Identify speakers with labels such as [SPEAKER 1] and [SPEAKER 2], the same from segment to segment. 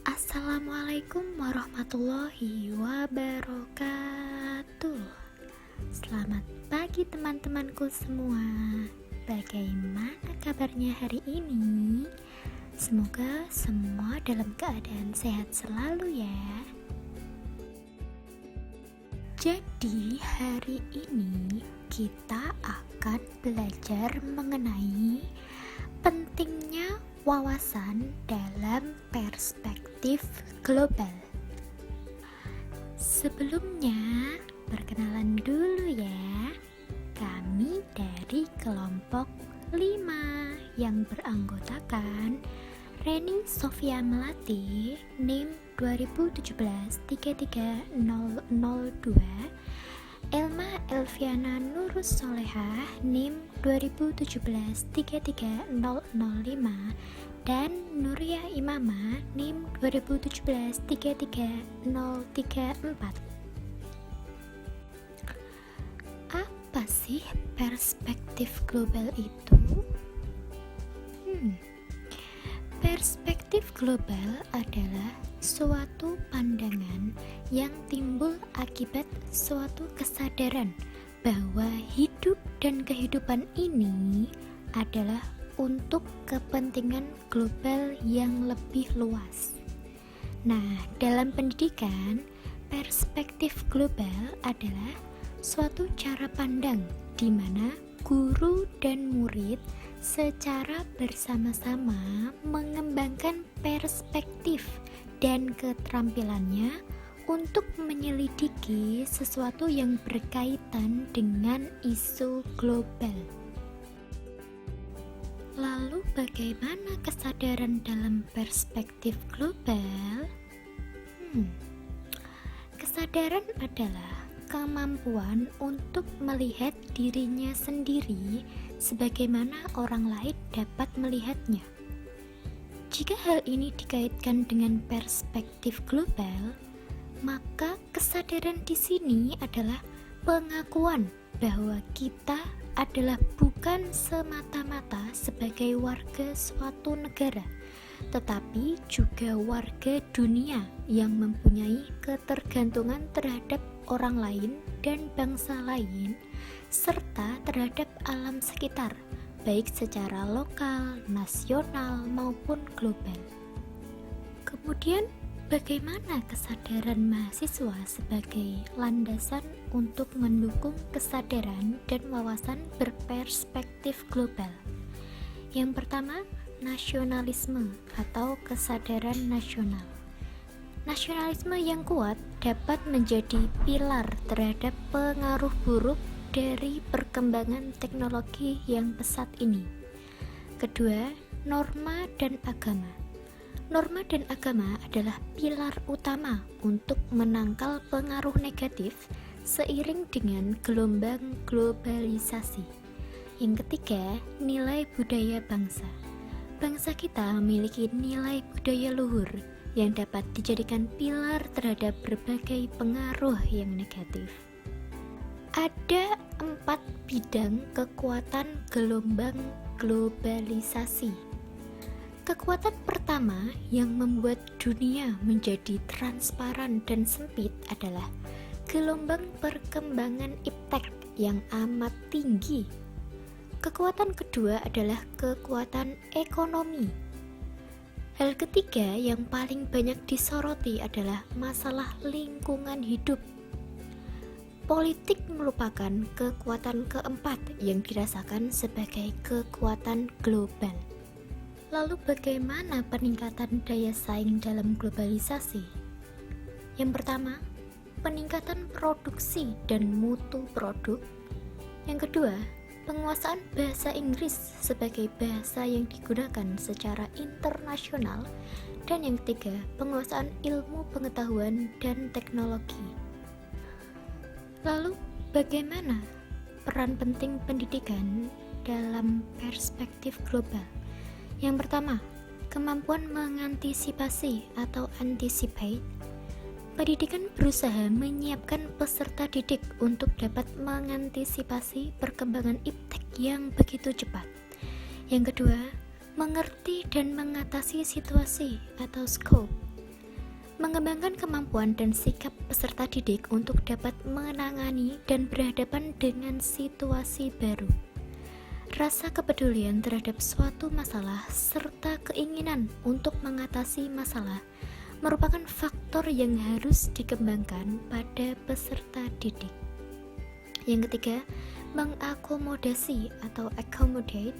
[SPEAKER 1] Assalamualaikum warahmatullahi wabarakatuh. Selamat pagi teman-temanku semua. Bagaimana kabarnya hari ini? Semoga semua dalam keadaan sehat selalu ya. Jadi hari ini kita akan belajar mengenai pentingnya wawasan dalam perspektif global. Sebelumnya, perkenalan dulu ya. Kami dari kelompok 5 yang beranggotakan Reni Sofia Melati, NIM 2017-33002, Elma Elviana Nurus Solehah, NIM 2017-33005, dan Nuria Imama, NIM 2017-33034. Apa sih perspektif global itu? Perspektif global adalah suatu pandangan yang timbul akibat suatu kesadaran bahwa hidup dan kehidupan ini adalah untuk kepentingan global yang lebih luas. Nah, dalam pendidikan, perspektif global adalah suatu cara pandang di mana guru dan murid secara bersama-sama mengembangkan perspektif dan keterampilannya untuk menyelidiki sesuatu yang berkaitan dengan isu global. Lalu bagaimana kesadaran dalam perspektif global? Kesadaran adalah kemampuan untuk melihat dirinya sendiri sebagaimana orang lain dapat melihatnya. Jika hal ini dikaitkan dengan perspektif global, maka kesadaran di sini adalah pengakuan bahwa kita adalah bukan semata-mata sebagai warga suatu negara, tetapi juga warga dunia yang mempunyai ketergantungan terhadap orang lain dan bangsa lain, serta terhadap alam sekitar, baik secara lokal, nasional, maupun global. Kemudian, bagaimana kesadaran mahasiswa sebagai landasan untuk mendukung kesadaran dan wawasan berperspektif global? Yang pertama, nasionalisme atau kesadaran nasional. Nasionalisme yang kuat dapat menjadi pilar terhadap pengaruh buruk dari perkembangan teknologi yang pesat ini. Kedua, norma dan agama. Norma dan agama adalah pilar utama untuk menangkal pengaruh negatif seiring dengan gelombang globalisasi. Yang ketiga, nilai budaya bangsa. Bangsa kita memiliki nilai budaya luhur yang dapat dijadikan pilar terhadap berbagai pengaruh yang negatif. Ada 4 bidang kekuatan gelombang globalisasi. Kekuatan pertama yang membuat dunia menjadi transparan dan sempit adalah gelombang perkembangan iptek yang amat tinggi. Kekuatan kedua adalah kekuatan ekonomi. Hal ketiga yang paling banyak disoroti adalah masalah lingkungan hidup. Politik merupakan kekuatan keempat yang dirasakan sebagai kekuatan global. Lalu bagaimana peningkatan daya saing dalam globalisasi? Yang pertama, peningkatan produksi dan mutu produk. Yang kedua, penguasaan bahasa Inggris sebagai bahasa yang digunakan secara internasional. Dan yang ketiga, penguasaan ilmu pengetahuan dan teknologi. Lalu, bagaimana peran penting pendidikan dalam perspektif global? Yang pertama, kemampuan mengantisipasi atau anticipate. Pendidikan berusaha menyiapkan peserta didik untuk dapat mengantisipasi perkembangan iptek yang begitu cepat. Yang kedua, mengerti dan mengatasi situasi atau scope. Mengembangkan kemampuan dan sikap peserta didik untuk dapat menangani dan berhadapan dengan situasi baru. Rasa kepedulian terhadap suatu masalah serta keinginan untuk mengatasi masalah merupakan faktor yang harus dikembangkan pada peserta didik. Yang ketiga, mengakomodasi atau accommodate.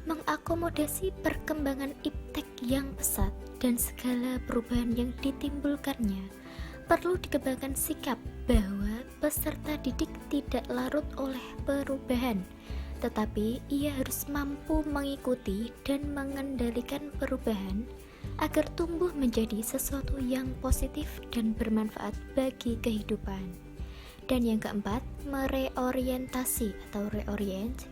[SPEAKER 1] Mengakomodasi perkembangan iptek yang pesat dan segala perubahan yang ditimbulkannya, perlu dikembangkan sikap bahwa peserta didik tidak larut oleh perubahan, tetapi ia harus mampu mengikuti dan mengendalikan perubahan agar tumbuh menjadi sesuatu yang positif dan bermanfaat bagi kehidupan. Dan yang keempat, mereorientasi atau reorient.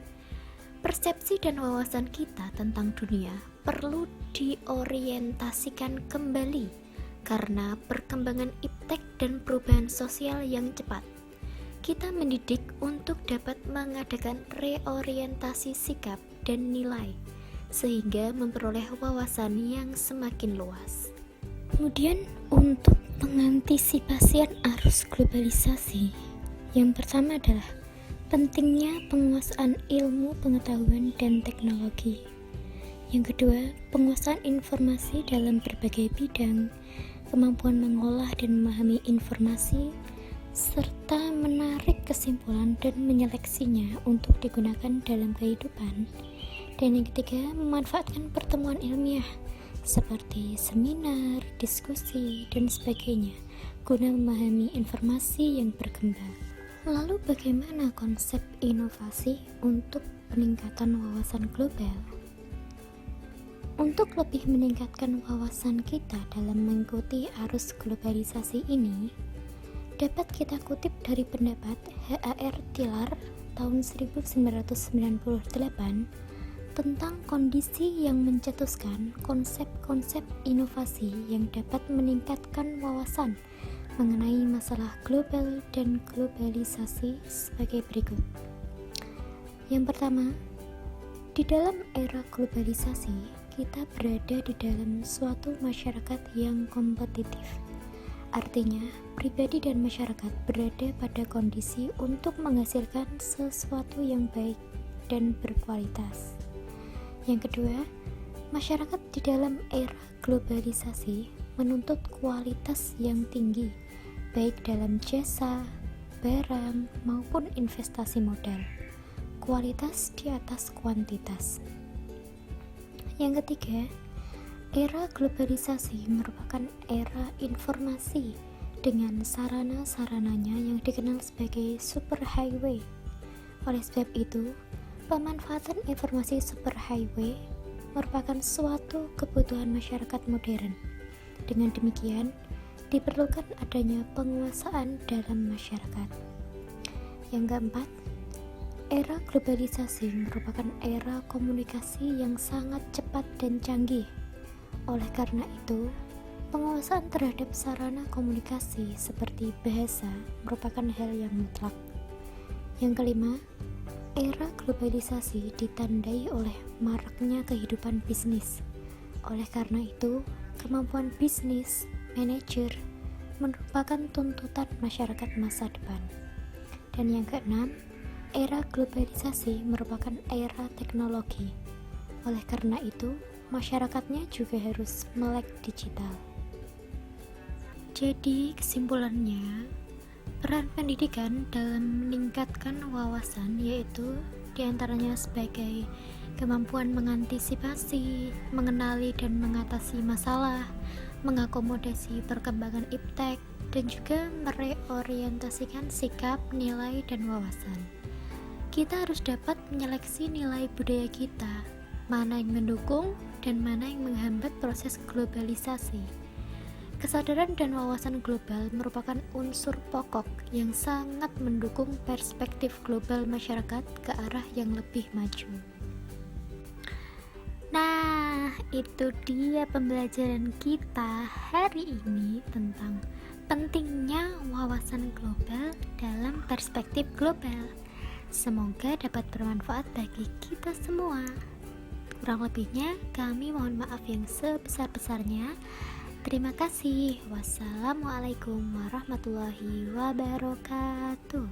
[SPEAKER 1] Persepsi dan wawasan kita tentang dunia perlu diorientasikan kembali karena perkembangan iptek dan perubahan sosial yang cepat. Kita mendidik untuk dapat mengadakan reorientasi sikap dan nilai sehingga memperoleh wawasan yang semakin luas. Kemudian untuk pengantisipasian arus globalisasi, yang pertama adalah pentingnya penguasaan ilmu pengetahuan dan teknologi. Yang kedua, penguasaan informasi dalam berbagai bidang, kemampuan mengolah dan memahami informasi, serta menarik kesimpulan dan menyeleksinya untuk digunakan dalam kehidupan. Dan yang ketiga, memanfaatkan pertemuan ilmiah seperti seminar, diskusi, dan sebagainya guna memahami informasi yang berkembang. Lalu bagaimana konsep inovasi untuk peningkatan wawasan global? Untuk lebih meningkatkan wawasan kita dalam mengikuti arus globalisasi ini, dapat kita kutip dari pendapat H.A.R. Tiller tahun 1998 tentang kondisi yang mencetuskan konsep-konsep inovasi yang dapat meningkatkan wawasan mengenai masalah global dan globalisasi sebagai berikut. Yang pertama, di dalam era globalisasi, kita berada di dalam suatu masyarakat yang kompetitif. Artinya, pribadi dan masyarakat berada pada kondisi untuk menghasilkan sesuatu yang baik dan berkualitas. Yang kedua, masyarakat di dalam era globalisasi menuntut kualitas yang tinggi, baik dalam jasa, barang, maupun investasi modal. Kualitas di atas kuantitas. Yang ketiga, era globalisasi merupakan era informasi dengan sarana-sarananya yang dikenal sebagai superhighway. Oleh sebab itu, pemanfaatan informasi superhighway merupakan suatu kebutuhan masyarakat modern. Dengan demikian, diperlukan adanya penguasaan dalam masyarakat. Yang keempat, era globalisasi merupakan era komunikasi yang sangat cepat dan canggih. Oleh karena itu, penguasaan terhadap sarana komunikasi seperti bahasa merupakan hal yang mutlak. Yang kelima, era globalisasi ditandai oleh maraknya kehidupan bisnis. Oleh karena itu, kemampuan bisnis, manajer, merupakan tuntutan masyarakat masa depan. Dan yang keenam, era globalisasi merupakan era teknologi. Oleh karena itu, masyarakatnya juga harus melek digital. Jadi, kesimpulannya, peran pendidikan dalam meningkatkan wawasan yaitu diantaranya sebagai kemampuan mengantisipasi, mengenali dan mengatasi masalah, mengakomodasi perkembangan iptek, dan juga mereorientasikan sikap, nilai, dan wawasan. Kita harus dapat menyeleksi nilai budaya kita, mana yang mendukung dan mana yang menghambat proses globalisasi. Kesadaran dan wawasan global merupakan unsur pokok yang sangat mendukung perspektif global masyarakat ke arah yang lebih maju. Nah, itu dia pembelajaran kita hari ini tentang pentingnya wawasan global dalam perspektif global. Semoga dapat bermanfaat bagi kita semua. Kurang lebihnya, kami mohon maaf yang sebesar-besarnya. Terima kasih. Wassalamualaikum warahmatullahi wabarakatuh.